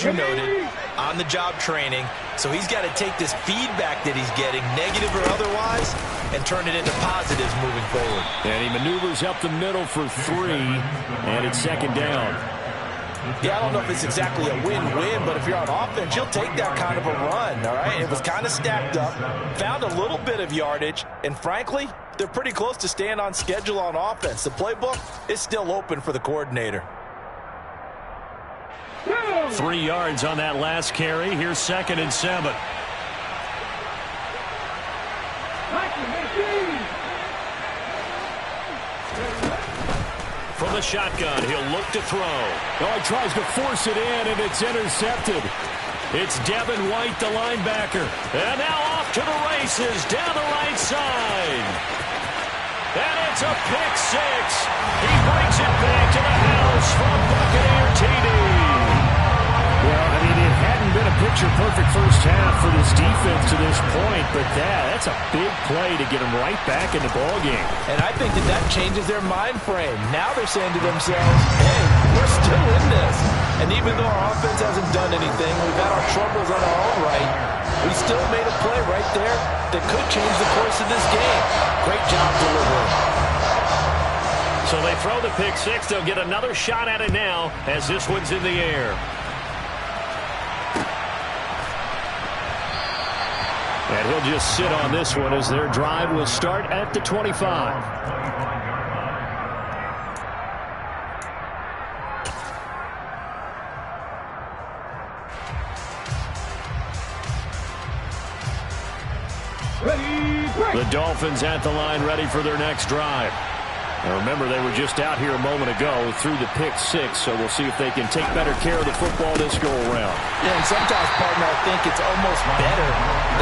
You noted, on-the-job training, so he's got to take this feedback that he's getting, negative or otherwise, and turn it into positives moving forward. And he maneuvers up the middle for 3, and it's second down. Yeah, I don't know if it's exactly a win-win, but if you're on offense, you'll take that kind of a run, all right? It was kind of stacked up, found a little bit of yardage, and frankly, they're pretty close to staying on schedule on offense. The playbook is still open for the coordinator. 3 yards on that last carry. Here's 2nd and 7. From the shotgun, he'll look to throw. Oh, he tries to force it in, and it's intercepted. It's Devin White, the linebacker. And now off to the races down the right side. And it's a pick 6. He brings it back to the house from Buccaneer TD. Well, I mean, it hadn't been a picture-perfect first half for this defense to this point, but that's a big play to get them right back in the ballgame. And I think that changes their mind frame. Now they're saying to themselves, hey, we're still in this. And even though our offense hasn't done anything, we've had our troubles on our own right, we still made a play right there that could change the course of this game. Great job delivering. So they throw the pick 6. They'll get another shot at it now as this one's in the air. And he'll just sit on this one as their drive will start at the 25. The Dolphins at the line ready for their next drive. Now remember, they were just out here a moment ago through the pick 6, so we'll see if they can take better care of the football this go-around. Yeah, and sometimes, partner, I think it's almost better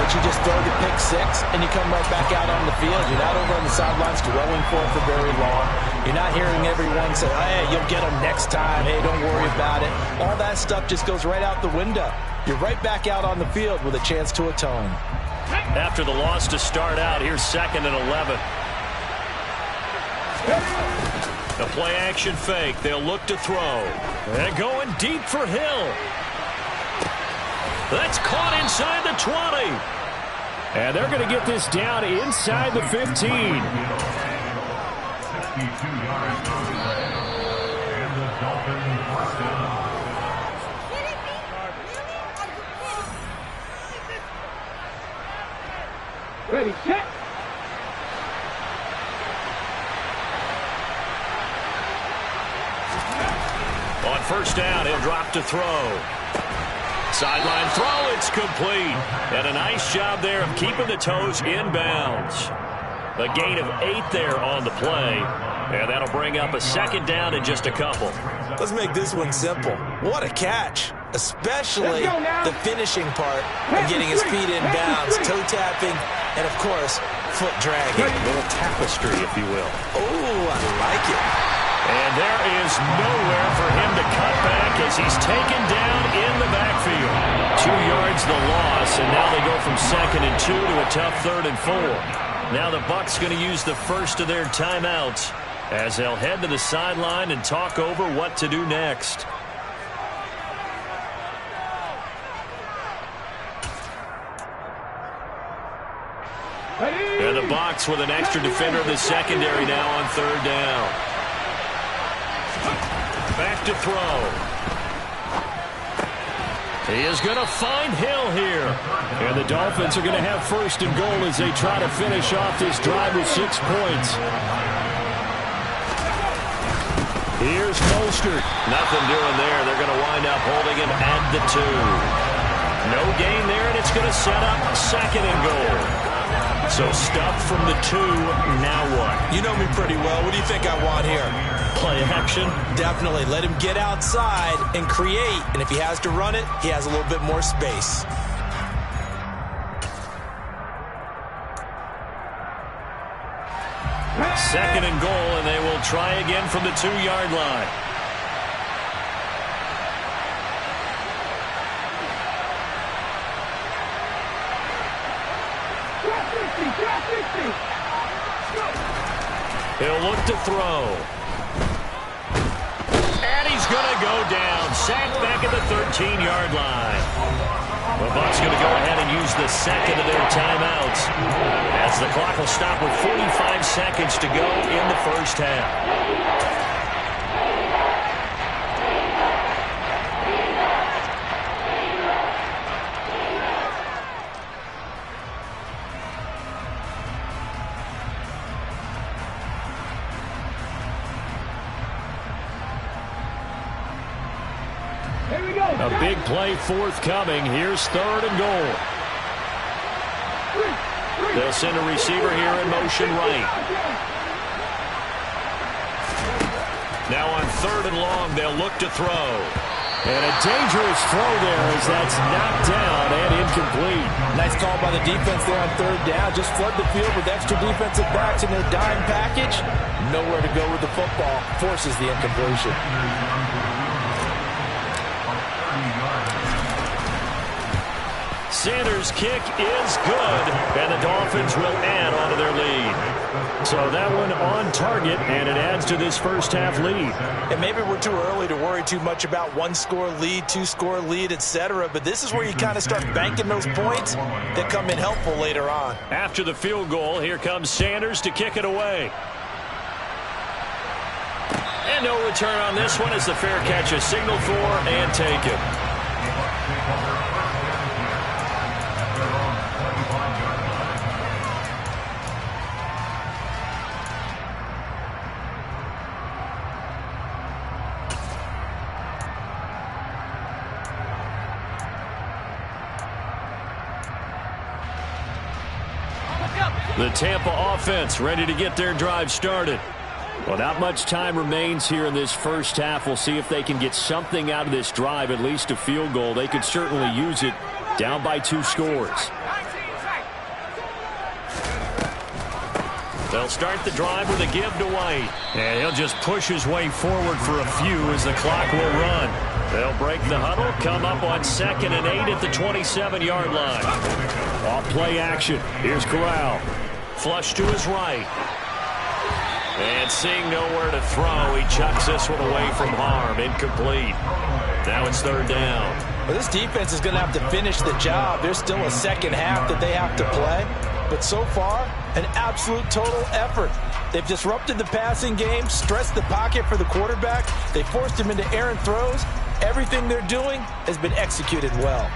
that you just throw the pick 6 and you come right back out on the field. You're not over on the sidelines dwelling for it for very long. You're not hearing everyone say, hey, you'll get them next time. Hey, don't worry about it. All that stuff just goes right out the window. You're right back out on the field with a chance to atone. After the loss to start out, here's 2nd and 11. The play-action fake. They'll look to throw. And going deep for Hill. That's caught inside the 20. And they're going to get this down inside the 15. Ready, set. On first down, he'll drop to throw. Sideline throw, it's complete. And a nice job there of keeping the toes inbounds. A gain of 8 there on the play. And that'll bring up a 2nd down in just a couple. Let's make this one simple. What a catch. Especially the finishing part of getting his feet in bounds, toe tapping, and of course, foot dragging. A little tapestry, if you will. Oh, I like it. And there is nowhere for him to cut back as he's taken down in the backfield. 2 yards the loss, and now they go from 2nd and 2 to a tough 3rd and 4. Now the Bucs going to use the first of their timeouts as they'll head to the sideline and talk over what to do next. And the Bucs with an extra defender in the secondary now on 3rd down. Back to throw. He is going to find Hill here. And the Dolphins are going to have 1st and goal as they try to finish off this drive with 6 points. Here's Mostert. Nothing doing there. They're going to wind up holding him at the 2. No gain there, and it's going to set up 2nd and goal. So stuff from the 2, now what? You know me pretty well. What do you think I want here? Play action? Definitely. Let him get outside and create. And if he has to run it, he has a little bit more space. Second and goal, and they will try again from the 2-yard line. He'll look to throw. And he's going to go down. Sacked back at the 13-yard line. The Bucs going to go ahead and use the second of their timeouts, as the clock will stop with 45 seconds to go in the first half. A big play forthcoming. Here's 3rd and goal. They'll send a receiver here in motion right. Now on 3rd and long, they'll look to throw. And a dangerous throw there as that's knocked down and incomplete. Nice call by the defense there on 3rd down. Just flood the field with extra defensive backs in their dime package. Nowhere to go with the football. Forces the incompletion. Sanders' kick is good, and the Dolphins will add on to their lead. So that one on target, and it adds to this first half lead. And maybe we're too early to worry too much about 1-score lead, 2-score lead, etc. But this is where you kind of start banking those points that come in helpful later on. After the field goal, here comes Sanders to kick it away. And no return on this one as the fair catch is signaled for and taken. The Tampa offense ready to get their drive started. Well, not much time remains here in this first half. We'll see if they can get something out of this drive, at least a field goal. They could certainly use it, down by 2 scores. They'll start the drive with a give to White. And he'll just push his way forward for a few as the clock will run. They'll break the huddle, come up on 2nd and 8 at the 27-yard line. Off play action. Here's Corral. Flush to his right. And seeing nowhere to throw, he chucks this one away from harm. Incomplete. Now it's 3rd down. Well, this defense is going to have to finish the job. There's still a second half that they have to play. But so far, an absolute total effort. They've disrupted the passing game, stressed the pocket for the quarterback. They forced him into errant throws. Everything they're doing has been executed well.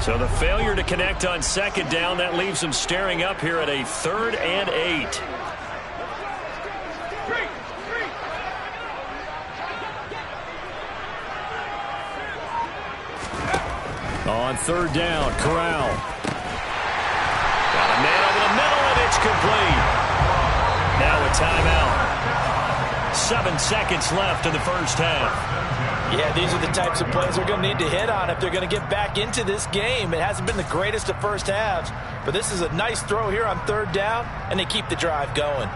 So the failure to connect on 2nd down, that leaves them staring up here at a 3rd and 8. On 3rd down, Corral. Got a man over the middle, and it's complete. Now a timeout. 7 seconds left in the first half. Yeah, these are the types of plays they're going to need to hit on if they're going to get back into this game. It hasn't been the greatest of first halves, but this is a nice throw here on 3rd down, and they keep the drive going.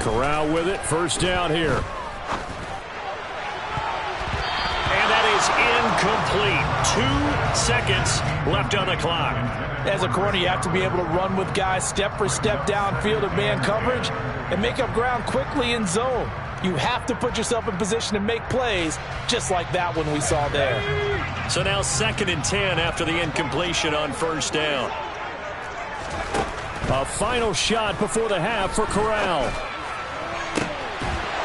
Corral with it, 1st down here. Incomplete. 2 seconds left on the clock. As a corner, you have to be able to run with guys step for step downfield of man coverage and make up ground quickly in zone. You have to put yourself in position to make plays just like that one we saw there. So now 2nd and 10 after the incompletion on 1st down. A final shot before the half for Corral.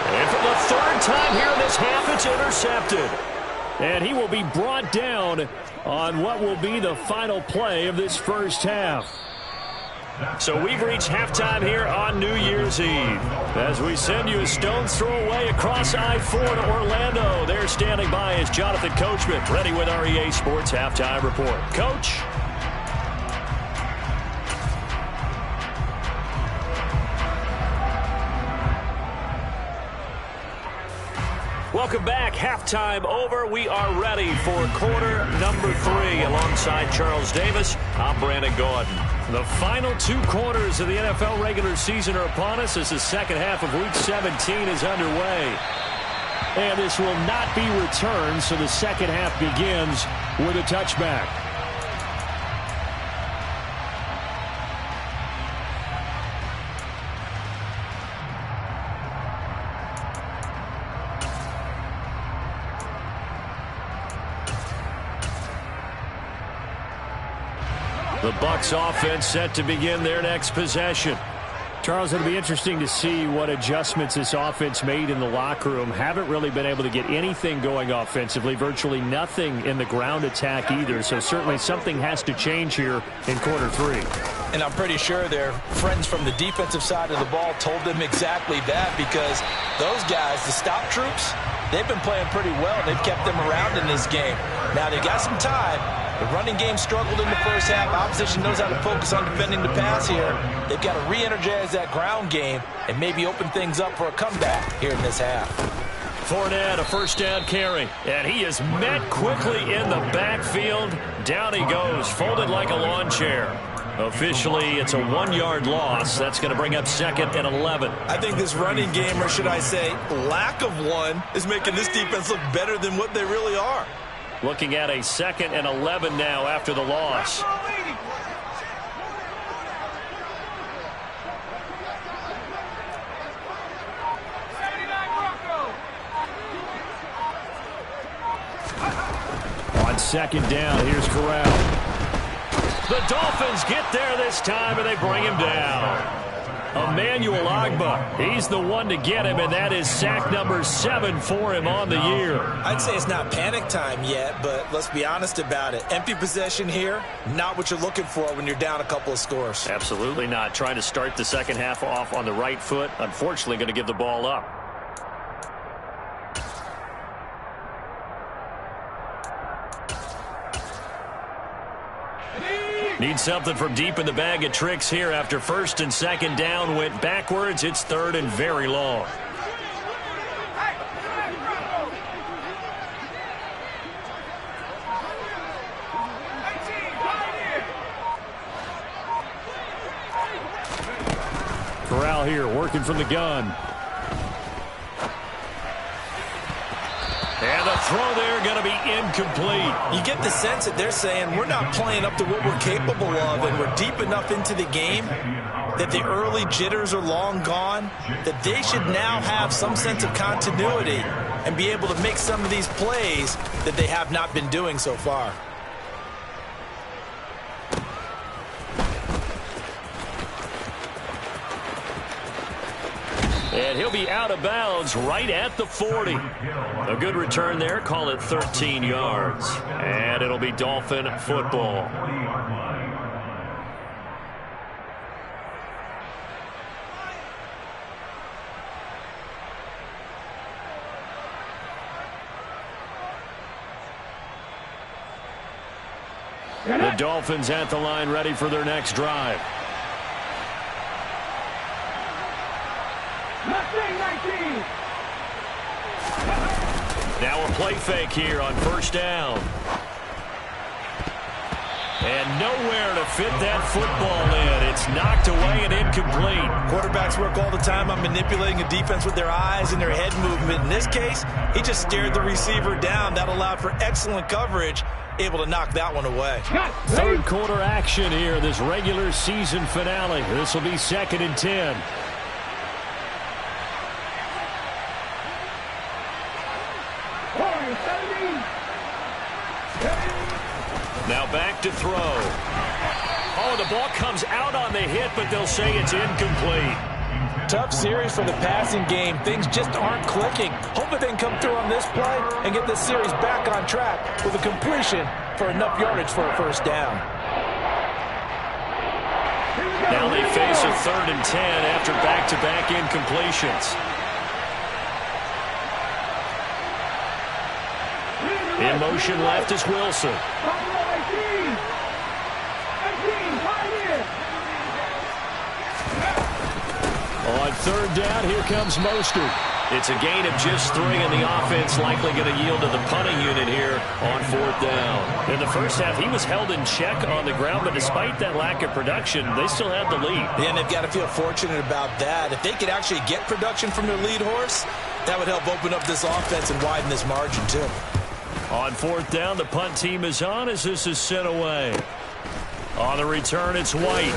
And for the 3rd time here in this half, it's intercepted. And he will be brought down on what will be the final play of this first half. So we've reached halftime here on New Year's Eve. As we send you a stone's throw away across I-4 to Orlando. There standing by is Jonathan Coachman, ready with our EA Sports Halftime Report. Coach? Welcome back. Halftime over. We are ready for quarter number 3. Alongside Charles Davis, I'm Brandon Gordon. The final 2 quarters of the NFL regular season are upon us as the second half of Week 17 is underway. And this will not be returned, so the second half begins with a touchback. The Bucs offense set to begin their next possession. Charles, it'll be interesting to see what adjustments this offense made in the locker room. Haven't really been able to get anything going offensively, virtually nothing in the ground attack either. So certainly something has to change here in quarter three. And I'm pretty sure their friends from the defensive side of the ball told them exactly that, because those guys, the stop troops, they've been playing pretty well. They've kept them around in this game. Now they got some time. The running game struggled in the first half. Opposition knows how to focus on defending the pass here. They've got to re-energize that ground game and maybe open things up for a comeback here in this half. Fournette, a first down carry. And he is met quickly in the backfield. Down he goes, folded like a lawn chair. Officially, it's a 1-yard loss. That's going to bring up 2nd and 11. I think this running game, or should I say lack of one, is making this defense look better than what they really are. Looking at a 2nd and 11 now after the loss. On 2nd down, here's Corral. The Dolphins get there this time, and they bring him down. Emmanuel Ogbah, he's the one to get him, and that is sack number 7 for him on the year. I'd say it's not panic time yet, but let's be honest about it. Empty possession here, not what you're looking for when you're down a couple of scores. Absolutely not. Trying to start the second half off on the right foot. Unfortunately, going to give the ball up. Need something from deep in the bag of tricks here after 1st and 2nd down went backwards. It's 3rd and very long. Corral here working from the gun. And the throw there going to be incomplete. You get the sense that they're saying we're not playing up to what we're capable of, and we're deep enough into the game that the early jitters are long gone, that they should now have some sense of continuity and be able to make some of these plays that they have not been doing so far. And he'll be out of bounds right at the 40. A good return there. Call it 13 yards. And it'll be Dolphin football. The Dolphins at the line ready for their next drive. Now a play fake here on 1st down. And nowhere to fit that football in. It's knocked away and incomplete. Quarterbacks work all the time on manipulating a defense with their eyes and their head movement. In this case, he just stared the receiver down. That allowed for excellent coverage, able to knock that one away. 3rd quarter action here, this regular season finale. This will be 2nd and 10. Now back to throw. Oh, the ball comes out on the hit, but they'll say it's incomplete. Tough series for the passing game. Things just aren't clicking. Hope that they can come through on this play and get this series back on track with a completion for enough yardage for a 1st down. Now they face a 3rd and 10 after back-to-back incompletions. In motion left is Wilson. On 3rd down, here comes Mostert. It's a gain of just 3, and the offense likely going to yield to the punting unit here on 4th down. In the first half, he was held in check on the ground, but despite that lack of production, they still had the lead. Yeah, and they've got to feel fortunate about that. If they could actually get production from their lead horse, That would help open up this offense and widen this margin, too. On fourth down, the punt team is on as this is sent away. On the return, it's White.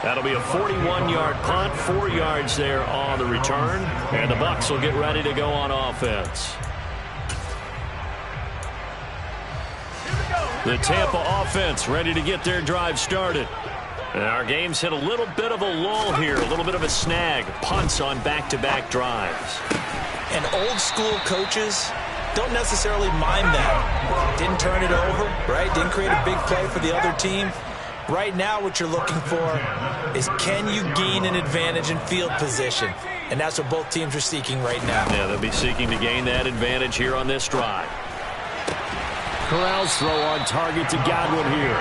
That'll be a 41-yard punt, 4 yards there on the return. And the Bucs will get ready to go on offense. The Tampa offense ready to get their drive started. And our game's hit a little bit of a lull here, a little bit of a snag. Punts on back-to-back drives. And old-school coaches don't necessarily mind that. Didn't turn it over, right? Didn't create a big play for the other team. Right now what you're looking for is, can you gain an advantage in field position? And that's what both teams are seeking right now. Yeah, they'll be seeking to gain that advantage here on this drive. Corral's throw on target to Godwin here.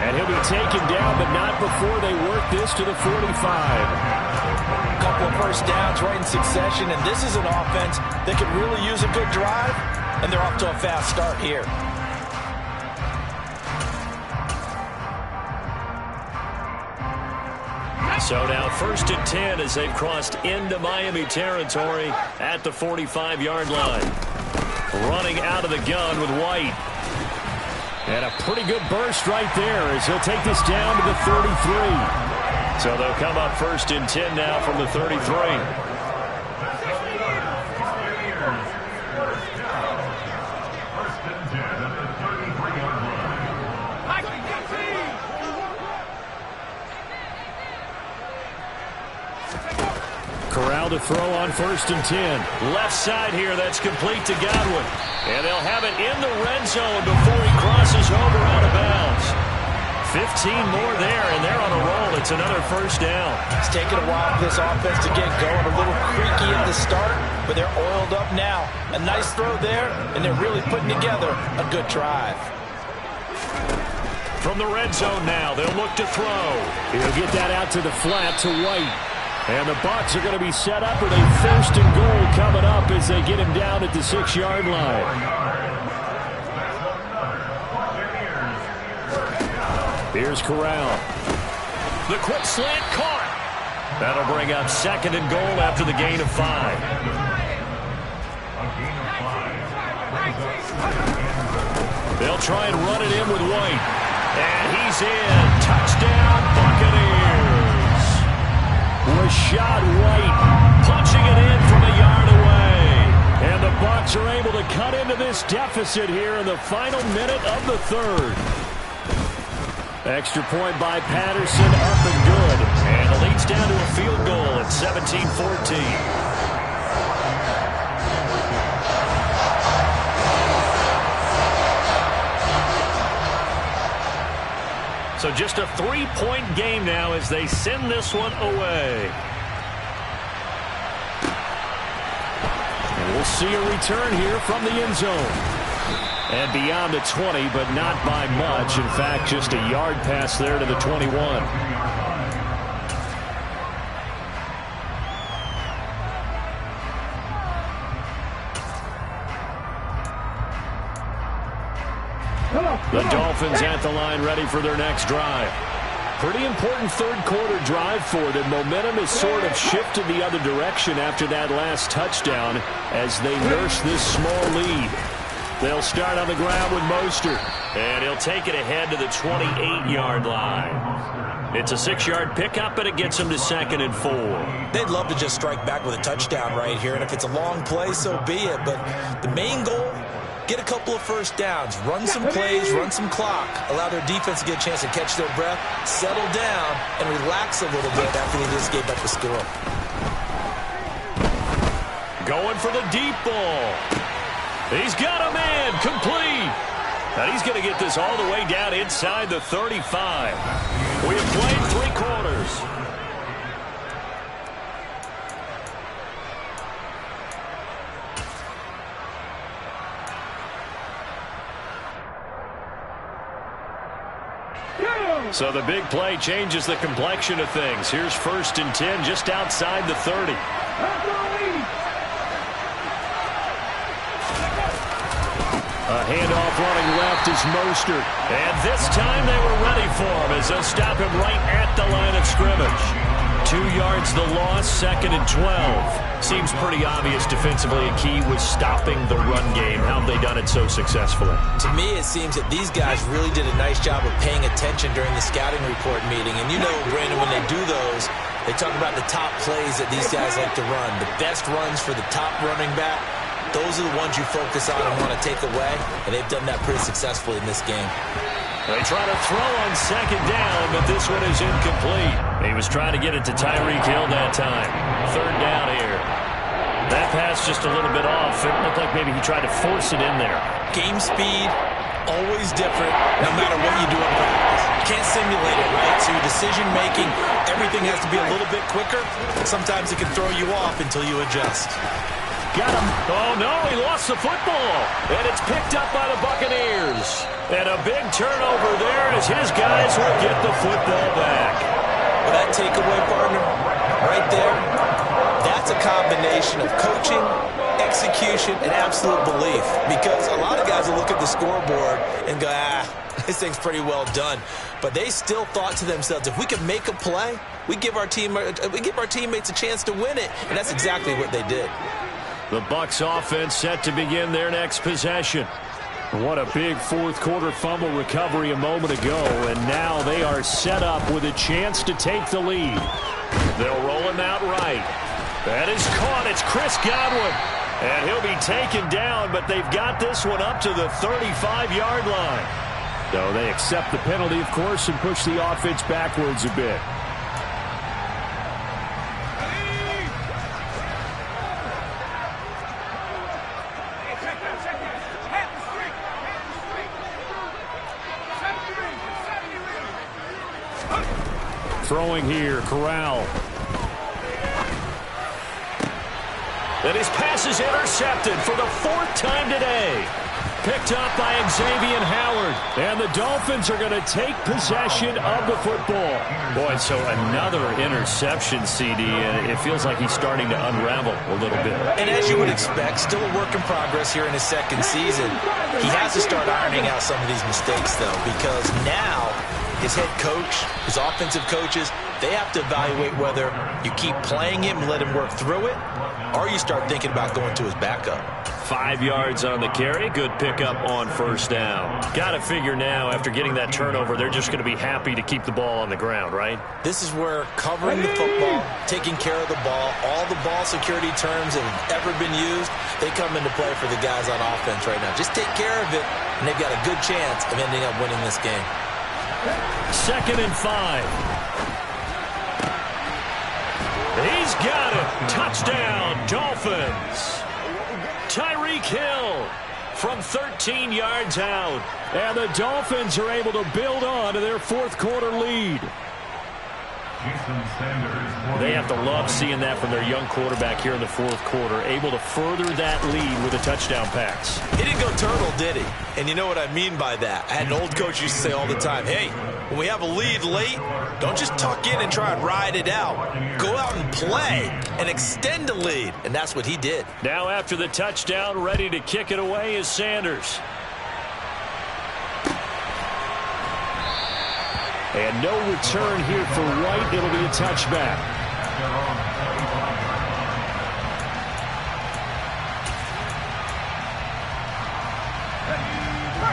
And he'll be taken down, but not before they work this to the 45. A couple of first downs right in succession, and this is an offense that could really use a good drive, and they're off to a fast start here. So now 1st and 10 as they've crossed into Miami territory at the 45-yard line. Running out of the gun with White. And a pretty good burst right there as he'll take this down to the 33. So they'll come up 1st and 10 now from the 33. Corral to throw on 1st and 10. Left side here, that's complete to Godwin. And they'll have it in the red zone before he crosses over out of bounds. 15 more there, and they're on a roll. It's another first down. It's taken a while for this offense to get going. A little creaky at the start, but they're oiled up now. A nice throw there, and they're really putting together a good drive. From the red zone now, they'll look to throw. He'll get that out to the flat to White. And the Bucs are going to be set up with a 1st and goal coming up as they get him down at the 6-yard line. Here's Corral. The quick slant caught. That'll bring up 2nd and goal after the gain of 5. They'll try and run it in with White. And he's in. Touchdown, Buccaneers. Rashad White punching it in from a yard away. And the Bucs are able to cut into this deficit here in the final minute of the 3rd. Extra point by Patterson, up and good. And it leads down to a field goal at 17-14. So just a 3-point game now as they send this one away. And we'll see a return here from the end zone. And beyond the 20, but not by much. In fact, just a yard pass there to the 21. The Dolphins at the line ready for their next drive. Pretty important 3rd quarter drive for them. Momentum has sort of shifted the other direction after that last touchdown as they nurse this small lead. They'll start on the ground with Mostert. And he'll take it ahead to the 28-yard line. It's a 6-yard pickup, and it gets him to 2nd and 4. They'd love to just strike back with a touchdown right here, and if it's a long play, so be it. But the main goal, get a couple of first downs, run some plays, run some clock, allow their defense to get a chance to catch their breath, settle down, and relax a little bit after they just gave up the score. Going for the deep ball. He's got a man, complete. And he's going to get this all the way down inside the 35. We have played 3 quarters. So the big play changes the complexion of things. Here's 1st and 10 just outside the 30. A handoff running left is Mostert. And this time they were ready for him as they'll stop him right at the line of scrimmage. 2 yards the loss, 2nd and 12. Seems pretty obvious defensively a key was stopping the run game. How have they done it so successfully? To me, it seems that these guys really did a nice job of paying attention during the scouting report meeting. And you know, Brandon, when they do those, they talk about the top plays that these guys like to run. The best runs for the top running back, those are the ones you focus on and want to take away. And they've done that pretty successfully in this game. They try to throw on 2nd down, but this one is incomplete. He was trying to get it to Tyreek Hill that time. 3rd down here. That pass just a little bit off. It looked like maybe he tried to force it in there. Game speed, always different, no matter what you do in practice. You can't simulate it, right? So your decision-making, everything has to be a little bit quicker. Sometimes it can throw you off until you adjust. Got him. Oh, no, he lost the football. And it's picked up by the Buccaneers. And a big turnover there as his guys will get the football back. Well, that takeaway, partner, right there, that's a combination of coaching, execution, and absolute belief. Because a lot of guys will look at the scoreboard and go, this thing's pretty well done. But they still thought to themselves, if we can make a play, we give our teammates a chance to win it. And that's exactly what they did. The Bucs offense set to begin their next possession. What a big fourth quarter fumble recovery a moment ago, and now they are set up with a chance to take the lead. They'll roll him out right. That is caught. It's Chris Godwin, and he'll be taken down, but they've got this one up to the 35-yard line. So they accept the penalty, of course, and push the offense backwards a bit. Throwing here, Corral. And his pass is intercepted for the 4th time today. Picked up by Xavier Howard. And the Dolphins are going to take possession of the football. Boy, so another interception, CD, and it feels like he's starting to unravel a little bit. And as you would expect, still a work in progress here in his 2nd season. He has to start ironing out some of these mistakes, though, because now his head coach, his offensive coaches, they have to evaluate whether you keep playing him and let him work through it, or you start thinking about going to his backup. 5 yards on the carry. Good pickup on 1st down. Got to figure now, after getting that turnover, they're just going to be happy to keep the ball on the ground, right? This is where covering the football, taking care of the ball, all the ball security terms that have ever been used, they come into play for the guys on offense right now. Just take care of it, and they've got a good chance of ending up winning this game. 2nd and 5. He's got it. Touchdown, Dolphins. Tyreek Hill from 13 yards out. And the Dolphins are able to build on to their 4th quarter lead. They have to love seeing that from their young quarterback here in the 4th quarter, able to further that lead with a touchdown pass. He didn't go turtle, did he? And you know what I mean by that. I had an old coach used to say all the time, hey, when we have a lead late, don't just tuck in and try and ride it out. Go out and play and extend the lead. And that's what he did. Now after the touchdown, ready to kick it away is Sanders. And no return here for White. It'll be a touchback.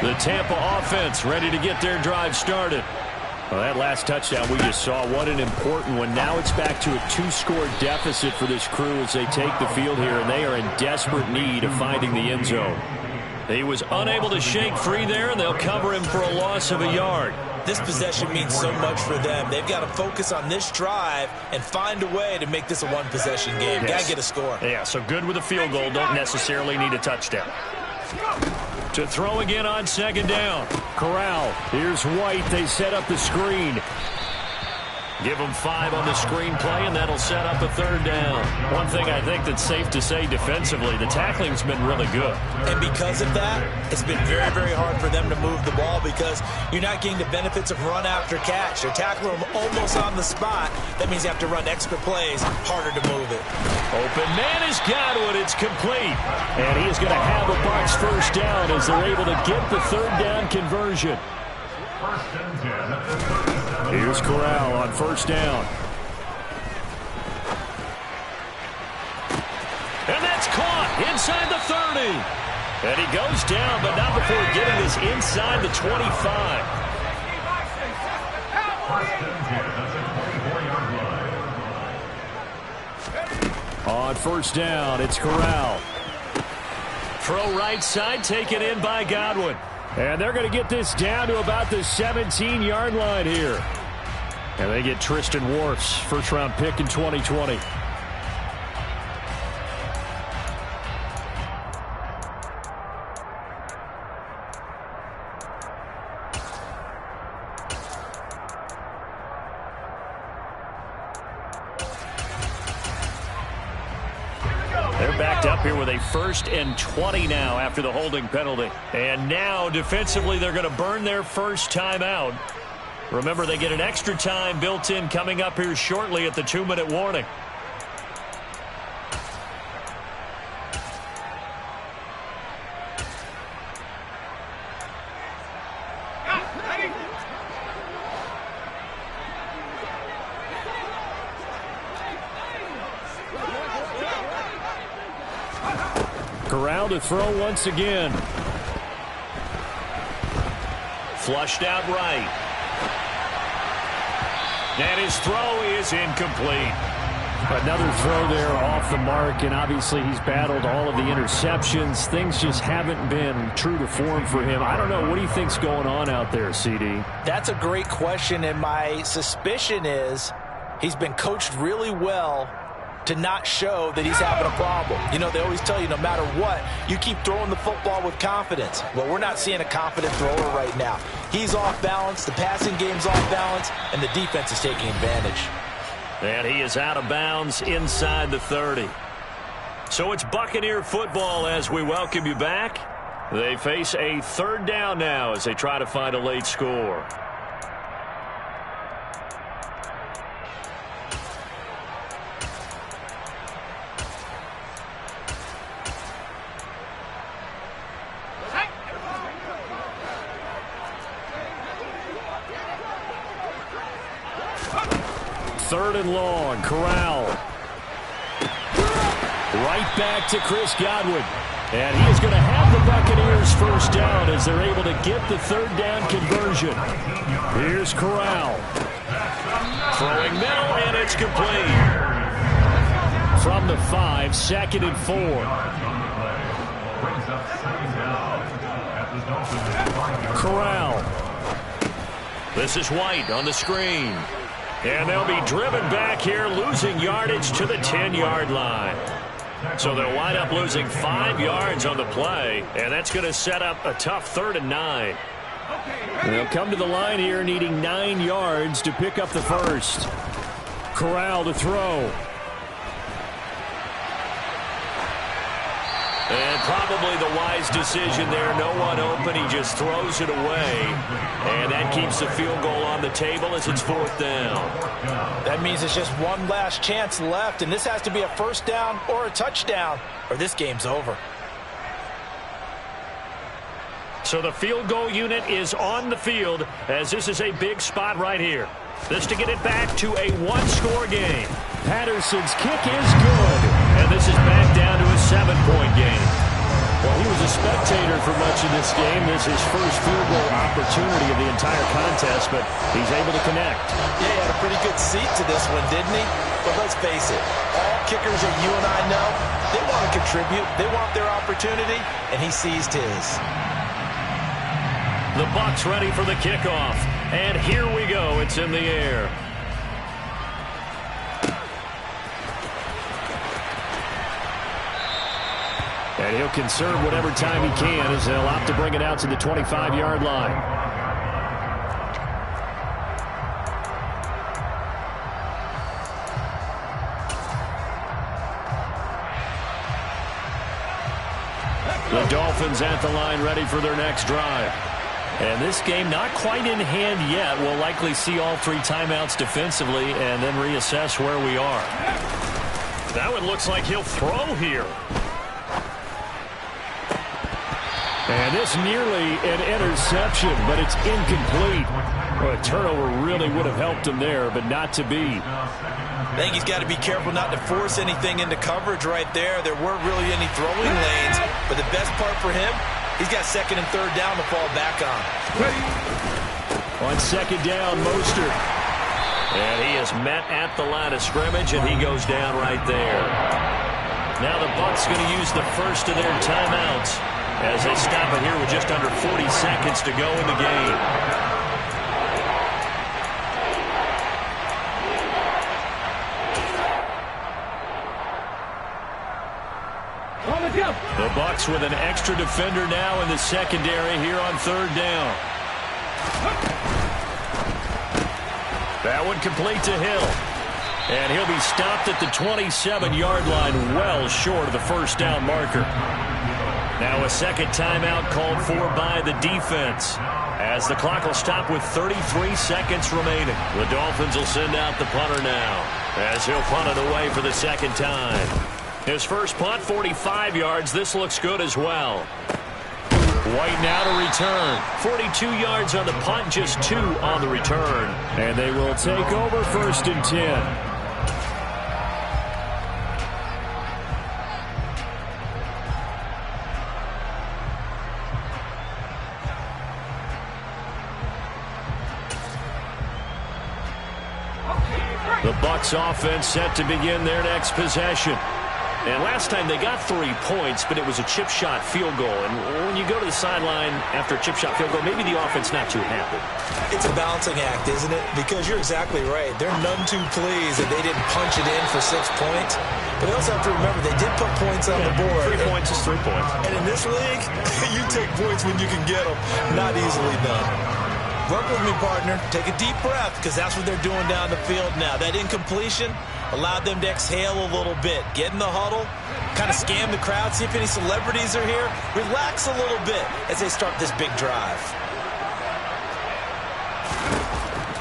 The Tampa offense ready to get their drive started. Well, that last touchdown we just saw, what an important one. Now it's back to a 2-score deficit for this crew as they take the field here, and they are in desperate need of finding the end zone. He was unable to shake free there, and they'll cover him for a loss of a yard. This possession means so much for them. They've got to focus on this drive and find a way to make this a one-possession game. Yes. Got to get a score. Yeah, so good with a field goal. Don't necessarily need a touchdown. To throw again on 2nd down. Corral. Here's White. They set up the screen. Give them 5 on the screenplay, and that'll set up a 3rd down. One thing I think that's safe to say defensively, the tackling's been really good. And because of that, it's been very, very hard for them to move the ball because you're not getting the benefits of run after catch. They're tackling them almost on the spot. That means you have to run extra plays, harder to move it. Open man is Godwin. It's complete. And he is going to have a Bucs 1st down as they're able to get the 3rd down conversion. Here's Corral on 1st down. And that's caught inside the 30. And he goes down, but not before getting this inside the 25. On first down, it's Corral. Throw right side, taken in by Godwin. And they're going to get this down to about the 17-yard line here. And they get Tristan Wirfs, first-round pick in 2020. They're backed up here with a 1st and 20 now after the holding penalty. And now, defensively, they're going to burn their first timeout. Remember, they get an extra time built in coming up here shortly at the 2-minute warning. Corral to throw once again. Flushed out right. And his throw is incomplete. Another throw there off the mark, and obviously he's battled all of the interceptions. Things just haven't been true to form for him. I don't know. What do you think's going on out there, CD? That's a great question, and my suspicion is he's been coached really well to not show that he's having a problem. You know, they always tell you no matter what, you keep throwing the football with confidence. Well, we're not seeing a confident thrower right now. He's off balance, the passing game's off balance, and the defense is taking advantage. And he is out of bounds inside the 30. So it's Buccaneer football as we welcome you back. They face a 3rd down now as they try to find a late score. Third and long, Corral. Right back to Chris Godwin. And he is going to have the Buccaneers first down as they're able to get the 3rd down conversion. Here's Corral. Throwing middle, and it's complete. From the 5, 2nd and 4. Corral. This is White on the screen. And they'll be driven back here, losing yardage to the 10-yard line. So they'll wind up losing 5 yards on the play, and that's going to set up a tough 3rd and 9. They'll come to the line here needing 9 yards to pick up the first. Corral to throw. And probably the wise decision there. No one open. He just throws it away. And that keeps the field goal on the table as it's 4th down. That means it's just one last chance left, and this has to be a first down or a touchdown, or this game's over. So the field goal unit is on the field as this is a big spot right here. This to get it back to a 1-score game. Patterson's kick is good. And this is back down to a 7-point game. Well, he was a spectator for much of this game. This is his first field goal opportunity of the entire contest, but he's able to connect. Yeah, he had a pretty good seat to this one, didn't he? But let's face it, all kickers that you and I know, they want to contribute. They want their opportunity, and he seized his. The Bucs ready for the kickoff. And here we go. It's in the air. And he'll conserve whatever time he can as they'll opt to bring it out to the 25-yard line. The Dolphins at the line ready for their next drive. And this game not quite in hand yet. We'll likely see all 3 timeouts defensively and then reassess where we are. That one looks like he'll throw here. And this nearly an interception, but it's incomplete. Well, a turnover really would have helped him there, but not to be. I think he's got to be careful not to force anything into coverage right there. There weren't really any throwing lanes, but the best part for him, he's got second and third down to fall back on. On second down, Mostert. And he is met at the line of scrimmage, and he goes down right there. Now the Bucs going to use the first of their timeouts as they stop it here with just under 40 seconds to go in the game. The Bucs with an extra defender now in the secondary here on third down. That one complete to Hill. And he'll be stopped at the 27-yard line, well short of the first down marker. Now a second timeout called for by the defense, as the clock will stop with 33 seconds remaining. The Dolphins will send out the punter now, as he'll punt it away for the second time. His first punt, 45 yards. This looks good as well. White now to return. 42 yards on the punt, just 2 on the return. And they will take over first and 10. The Bucs offense set to begin their next possession. And last time they got 3 points, but it was a chip shot field goal. And when you go to the sideline after a chip shot field goal, maybe the offense not too happy. It's a balancing act, isn't it? Because you're exactly right. They're none too pleased that they didn't punch it in for 6 points. But they also have to remember they did put points on the board. 3 points is 3 points. And in this league, you take points when you can get them. Not easily done. Work with me, partner. Take a deep breath, because that's what they're doing down the field now. That incompletion allowed them to exhale a little bit. Get in the huddle, kind of scan the crowd, see if any celebrities are here. Relax a little bit as they start this big drive.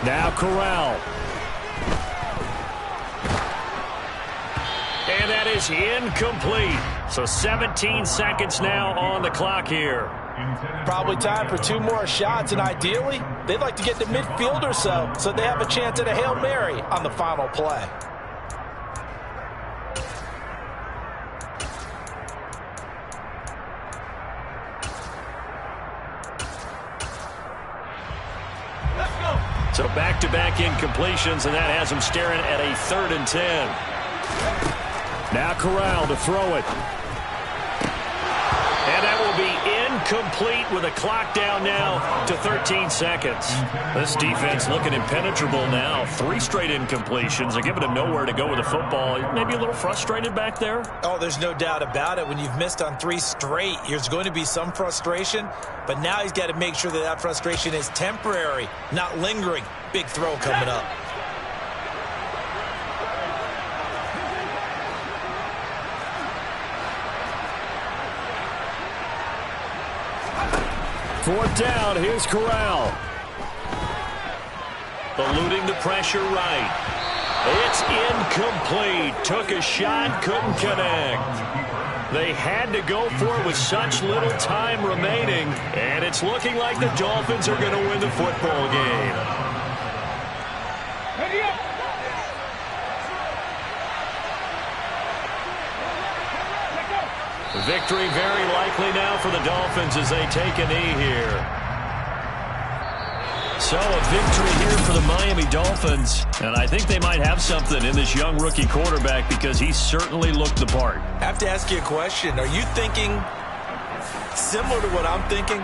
Now Corral. And that is incomplete. So 17 seconds now on the clock here. Probably time for 2 more shots, and ideally, they'd like to get to midfield or so they have a chance at a Hail Mary on the final play. So back-to-back incompletions, and that has them staring at a 3rd and 10. Now Corral to throw it. And that will be incomplete with a clock down now to 13 seconds. This defense looking impenetrable now. 3 straight incompletions. They're giving him nowhere to go with the football. Maybe a little frustrated back there? Oh, there's no doubt about it. When you've missed on 3 straight, there's going to be some frustration. But now he's got to make sure that that frustration is temporary, not lingering. Big throw coming up. Fourth down, here's Corral. Eluding the pressure right. It's incomplete. Took a shot, couldn't connect. They had to go for it with such little time remaining, and it's looking like the Dolphins are going to win the football game. Victory very likely now for the Dolphins as they take a knee here. So a victory here for the Miami Dolphins. And I think they might have something in this young rookie quarterback because he certainly looked the part. I have to ask you a question. Are you thinking similar to what I'm thinking?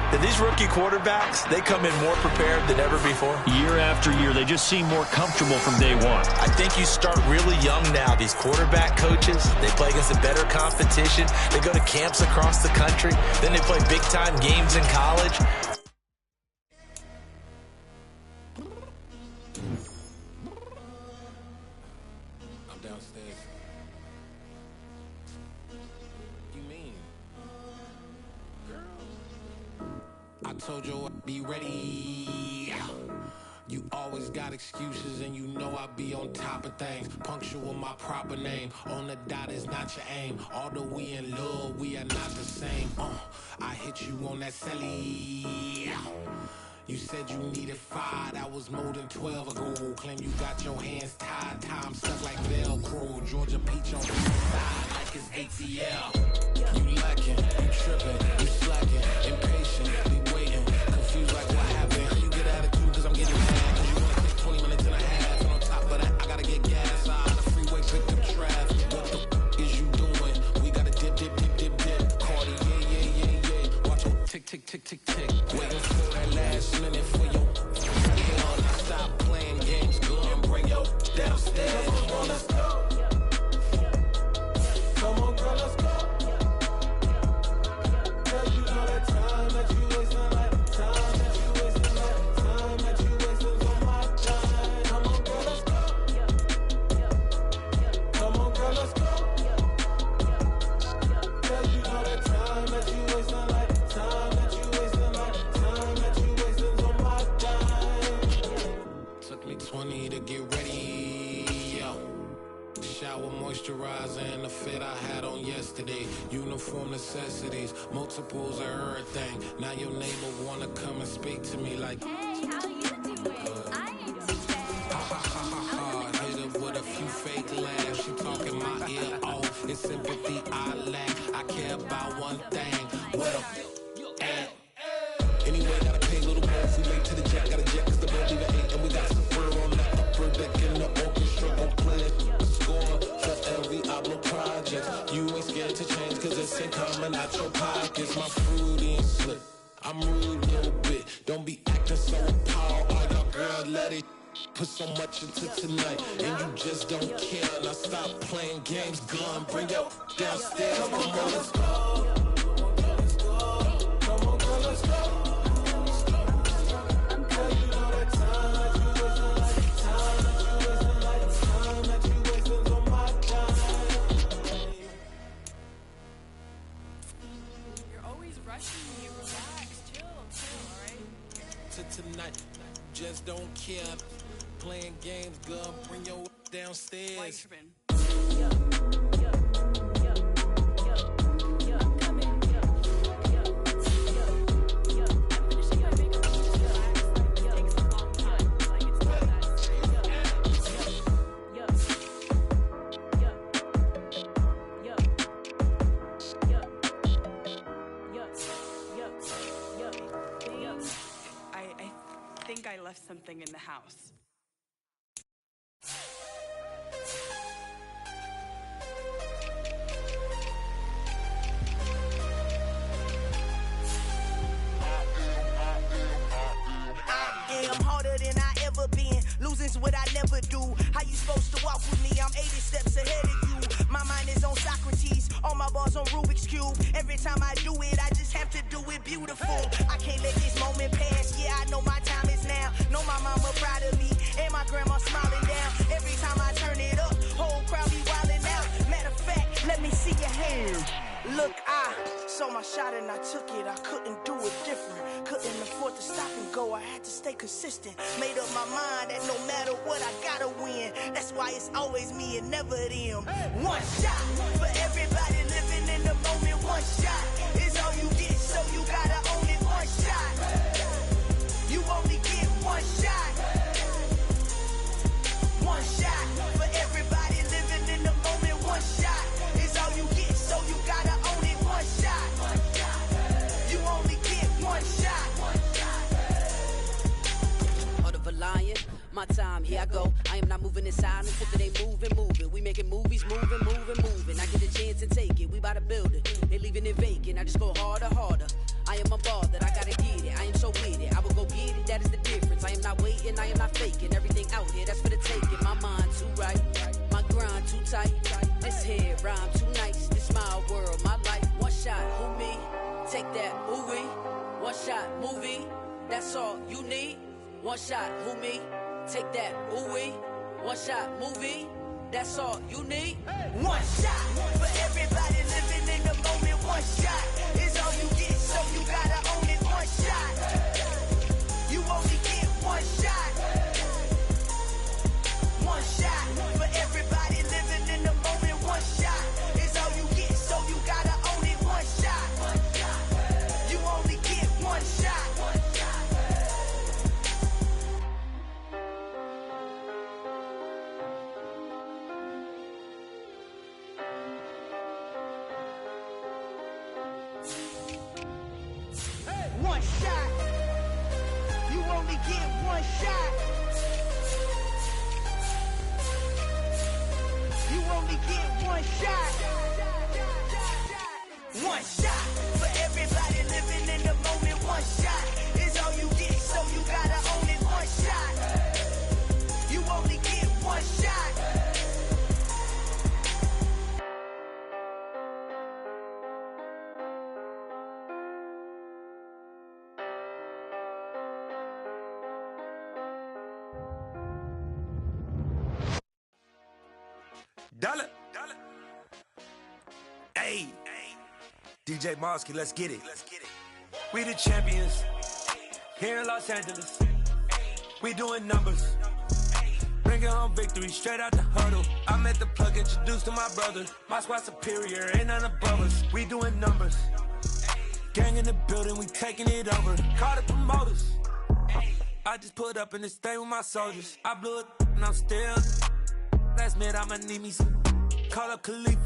That these rookie quarterbacks, they come in more prepared than ever before? Year after year, they just seem more comfortable from day one. I think you start really young now. These quarterback coaches, they play against a better competition. They go to camps across the country. Then they play big-time games in college. I'm downstairs. You mean? I told you I'd be ready. You always got excuses and you know I be on top of things. Punctual with my proper name. On the dot is not your aim. Although we in love, we are not the same. I hit you on that celly. You said you needed 5, that was more than 12 ago. Claim you got your hands tied, time stuck like Velcro. Georgia Peach on the side like it's ATL. You lacking, you tripping, you slacking, impatient, be waiting, confused like what happened. You get attitude cause I'm getting mad, cause you wanna take 20 minutes and a half. And on top of that, I gotta get gas out of the freeway, pick up traffic. What the is you doing? We gotta dip. Cardi, yeah. Watch your tick. Waiting for that last minute for your hell. Now stop playing games, go and bring your downstairs. Come on, let's go. Come on, girl, let's go. Girl, you know that time that you wasting, like time that you wasting, like time that you wasting on my time. Come on, girl, let's go. Come on, girl, let's go. Girl, you know that time that you wasting, like time that you wasting, like time that you wasting on my time. Took me 20 to get ready, yo. Shower, moisturizer, and the fit I had on yesterday. Uniform necessities, multiples of everything. Now your neighbor wanna come and speak to me like, hey, how you doing? I ain't doing bad. ha. Hit her with a few fake laughs. She talking my ear off. It's sympathy I lack. I care about one thing. What a at. Anyway, gotta pay a little more. If we late to the jet, gotta jet cause the boat leave at 8. And we got some fur on the upper deck in the orchestra. Gon' play a score for every Ablo project. You ain't scared to change cause it's ain't coming out your pockets. My fruity and slip. I'm rude a little bit. Don't be acting so appalled. Oh, y'all girl, let it put so much into tonight. And you just don't care. Now stop playing games. Gun, bring your downstairs. Come on, girl, let's go. Come on, girl, let's go. Tonight, just don't care. Playing games, girl, bring your downstairs. I left something in the house. I'm harder than I ever been. Losing's what I never do. How you supposed to walk with me? I'm 80 steps ahead of you. My mind is on Socrates. All my bars on Rubik's Cube. Every time I do it, I just have to do it beautiful. I can't let this moment pass. Yeah, I know my time is now. Know my mama proud of me. And my grandma smiling down. Every time I turn it up, whole crowd be wildin' out. Matter of fact, let me see your hands. Look, I saw my shot and I took it. I couldn't do it different. Couldn't afford to stop and go. I had to stay consistent. Made up my mind that no matter what, I gotta win. That's why it's always me and never them. One shot for everybody living in the moment. One shot is all you get, so you gotta own it. One shot. You only get one shot. One shot for everybody living in the moment. One shot is all you get, so you gotta own it. One shot. You only get one shot. Heart of a lion, my time, here I go. I am not moving in silence if it ain't moving. We making movies, moving. I get a chance and take it, we bout to build it. They leaving it vacant, I just go harder. I am a ball that I gotta get it. I am so with it, I will go get it, that is the difference. I am not waiting, I am not faking. Everything out here, that's for the taking. My mind too right, my grind too tight. This here rhyme too nice, this my world, my life. One shot, who me? Take that, ooh wee. One shot, movie, that's all you need. One shot, who me? Take that, ooh wee. One shot, movie, that's all you need. One shot for everybody living in the moment. One shot is all you get, so you gotta own it. One shot. You only get one shot. only get one shot. You only get one shot. One shot for everybody living in the moment. One shot is all you get, so you gotta own it. One shot. You only get one shot. Dollar. Hey. DJ Mosky, let's get it. We the champions here in Los Angeles. We doing numbers. Bringing home victory straight out the huddle. I'm at the plug, introduced to my brother. My squad superior, ain't none above us. We doing numbers. Gang in the building, we taking it over. Call the promoters. I just put up in this thing with my soldiers. I blew it and I'm still. Last minute I'ma need me some. Call up Khalifa.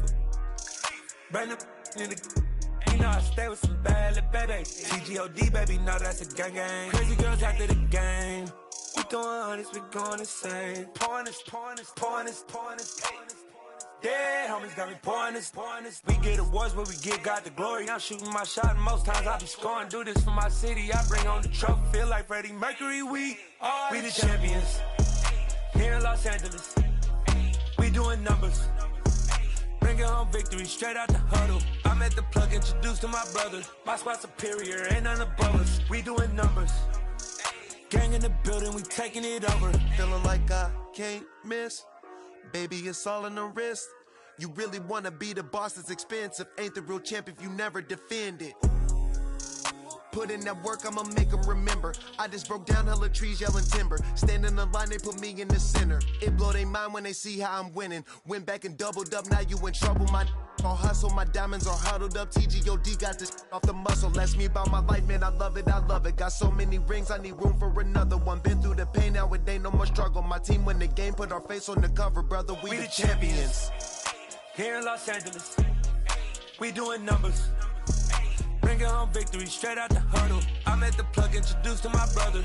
Bring them in the. You know I stay with some bad little baby. TGOD baby, no that's a gang gang. Crazy girls after the game. We going honest, we going insane. Pouring this. Yeah, homies got me pouring this. We get awards, but we give God the glory. I'm shooting my shot, and most times I be scoring. Do this for my city, I bring on the trophy. Feel like Freddie Mercury, we the champions. Here in Los Angeles, we doing numbers. Bringing home victory straight out the huddle. I'm at the plug, introduced to my brother. My squad superior, ain't none above us. We doing numbers. Gang in the building, we taking it over. Feeling like I can't miss. Baby, it's all in the wrist. You really wanna be the boss, it's expensive. Ain't the real champ if you never defend it. Put in that work, I'ma make them remember. I just broke down hella trees, yelling timber. Stand in the line, they put me in the center. It blow they mind when they see how I'm winning. Went back and doubled up, now you in trouble. My all hustle, my diamonds are huddled up. TGOD got this off the muscle. Ask me about my life, man, I love it. Got so many rings, I need room for another one. Been through the pain, now it ain't no more struggle. My team win the game, put our face on the cover, brother. We the champions. Here in Los Angeles, we doing numbers. Bringing home victory straight out the huddle. I'm at the plug, introduced to my brother.